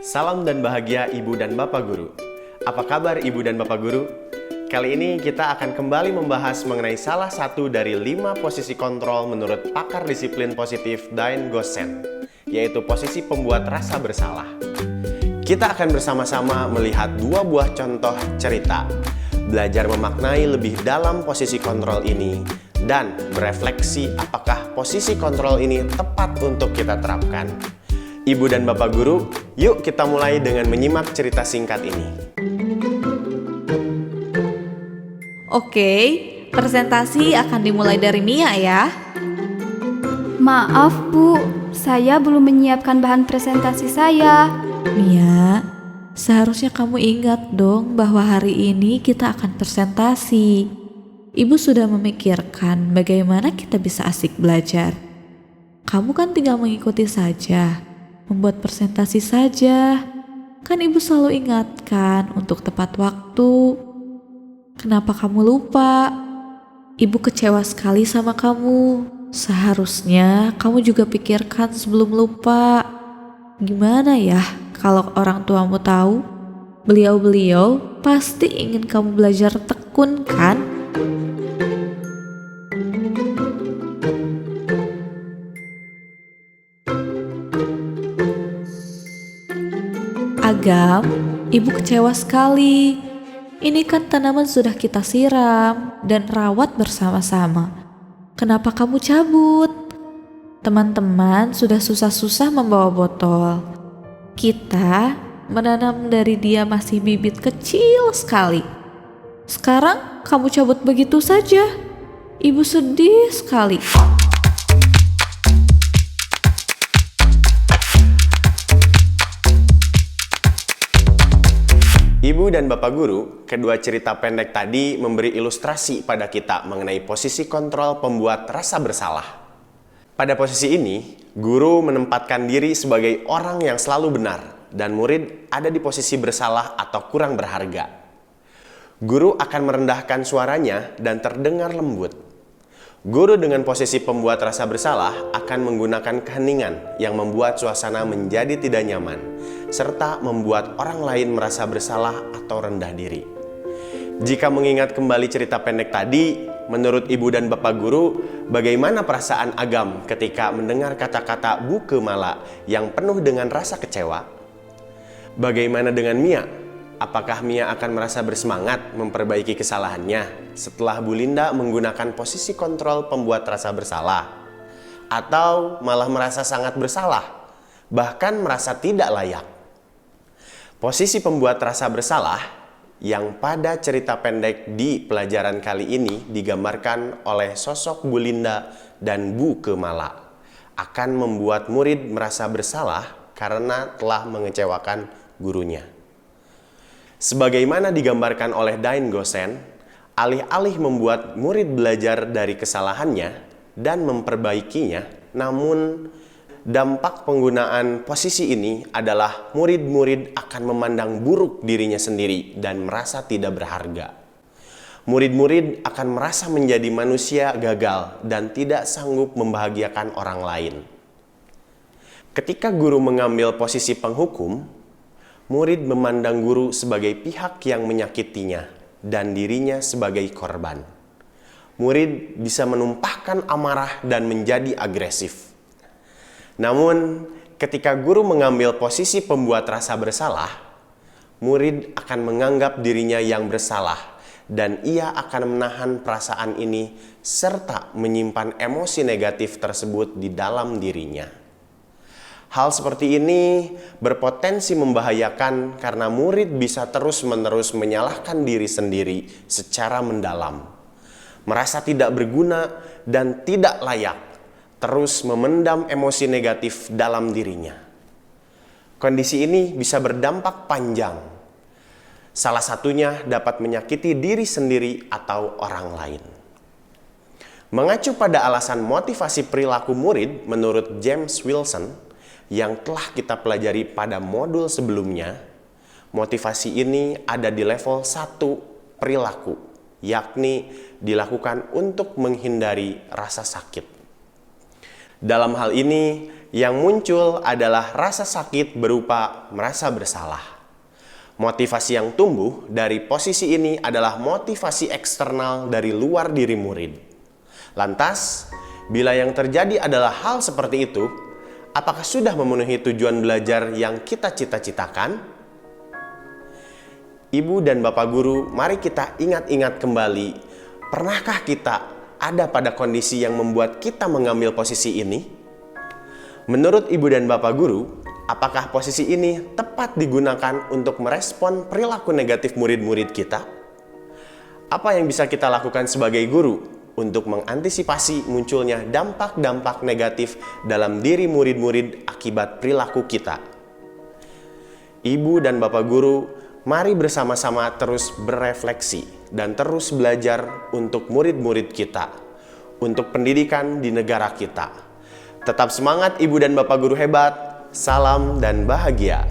Salam dan bahagia Ibu dan Bapak Guru. Apa kabar Ibu dan Bapak Guru? Kali ini kita akan kembali membahas mengenai salah satu dari 5 posisi kontrol menurut pakar disiplin positif Dain Gosen, yaitu posisi pembuat rasa bersalah. Kita akan bersama-sama melihat 2 buah contoh cerita, belajar memaknai lebih dalam posisi kontrol ini, dan berefleksi apakah posisi kontrol ini tepat untuk kita terapkan. Ibu dan Bapak Guru, yuk kita mulai dengan menyimak cerita singkat ini. Oke, presentasi akan dimulai dari Mia ya. Maaf Bu, saya belum menyiapkan bahan presentasi saya. Mia, seharusnya kamu ingat dong bahwa hari ini kita akan presentasi. Ibu sudah memikirkan bagaimana kita bisa asik belajar. Kamu kan tinggal mengikuti saja. Membuat presentasi saja. Kan ibu selalu ingatkan untuk tepat waktu. Kenapa kamu lupa? Ibu kecewa sekali sama kamu. Seharusnya kamu juga pikirkan sebelum lupa. Gimana ya kalau orang tuamu tahu? Beliau-beliau pasti ingin kamu belajar tekun kan? Agam, ibu kecewa sekali. Ini kan tanaman sudah kita siram dan rawat bersama-sama. Kenapa kamu cabut? Teman-teman sudah susah-susah membawa botol. Kita menanam dari dia masih bibit kecil sekali. Sekarang kamu cabut begitu saja. Ibu sedih sekali. Ibu dan Bapak Guru, kedua cerita pendek tadi memberi ilustrasi pada kita mengenai posisi kontrol pembuat rasa bersalah. Pada posisi ini, guru menempatkan diri sebagai orang yang selalu benar dan murid ada di posisi bersalah atau kurang berharga. Guru akan merendahkan suaranya dan terdengar lembut. Guru dengan posisi pembuat rasa bersalah akan menggunakan keheningan yang membuat suasana menjadi tidak nyaman, serta membuat orang lain merasa bersalah atau rendah diri. Jika mengingat kembali cerita pendek tadi, menurut Ibu dan Bapak Guru, bagaimana perasaan Agam ketika mendengar kata-kata Bu Kemala yang penuh dengan rasa kecewa? Bagaimana dengan Mia? Apakah Mia akan merasa bersemangat memperbaiki kesalahannya setelah Bu Linda menggunakan posisi kontrol pembuat rasa bersalah? Atau malah merasa sangat bersalah, bahkan merasa tidak layak? Posisi pembuat rasa bersalah yang pada cerita pendek di pelajaran kali ini digambarkan oleh sosok Bu Linda dan Bu Kemala akan membuat murid merasa bersalah karena telah mengecewakan gurunya. Sebagaimana digambarkan oleh Dain Gosen, alih-alih membuat murid belajar dari kesalahannya dan memperbaikinya, namun dampak penggunaan posisi ini adalah murid-murid akan memandang buruk dirinya sendiri dan merasa tidak berharga. Murid-murid akan merasa menjadi manusia gagal dan tidak sanggup membahagiakan orang lain. Ketika guru mengambil posisi penghukum, murid memandang guru sebagai pihak yang menyakitinya dan dirinya sebagai korban. Murid bisa menumpahkan amarah dan menjadi agresif. Namun, ketika guru mengambil posisi pembuat rasa bersalah, murid akan menganggap dirinya yang bersalah dan ia akan menahan perasaan ini serta menyimpan emosi negatif tersebut di dalam dirinya. Hal seperti ini berpotensi membahayakan karena murid bisa terus-menerus menyalahkan diri sendiri secara mendalam, merasa tidak berguna dan tidak layak, terus memendam emosi negatif dalam dirinya. Kondisi ini bisa berdampak panjang. Salah satunya dapat menyakiti diri sendiri atau orang lain. Mengacu pada alasan motivasi perilaku murid menurut James Wilson, yang telah kita pelajari pada modul sebelumnya, motivasi ini ada di level 1 perilaku, yakni dilakukan untuk menghindari rasa sakit. Dalam hal ini, yang muncul adalah rasa sakit berupa merasa bersalah. Motivasi yang tumbuh dari posisi ini adalah motivasi eksternal dari luar diri murid. Lantas, bila yang terjadi adalah hal seperti itu, apakah sudah memenuhi tujuan belajar yang kita cita-citakan? Ibu dan Bapak Guru, mari kita ingat-ingat kembali, pernahkah kita ada pada kondisi yang membuat kita mengambil posisi ini? Menurut Ibu dan Bapak Guru, apakah posisi ini tepat digunakan untuk merespon perilaku negatif murid-murid kita? Apa yang bisa kita lakukan sebagai guru untuk mengantisipasi munculnya dampak-dampak negatif dalam diri murid-murid akibat perilaku kita? Ibu dan Bapak Guru, mari bersama-sama terus berefleksi dan terus belajar untuk murid-murid kita, untuk pendidikan di negara kita. Tetap semangat Ibu dan Bapak Guru hebat, salam dan bahagia.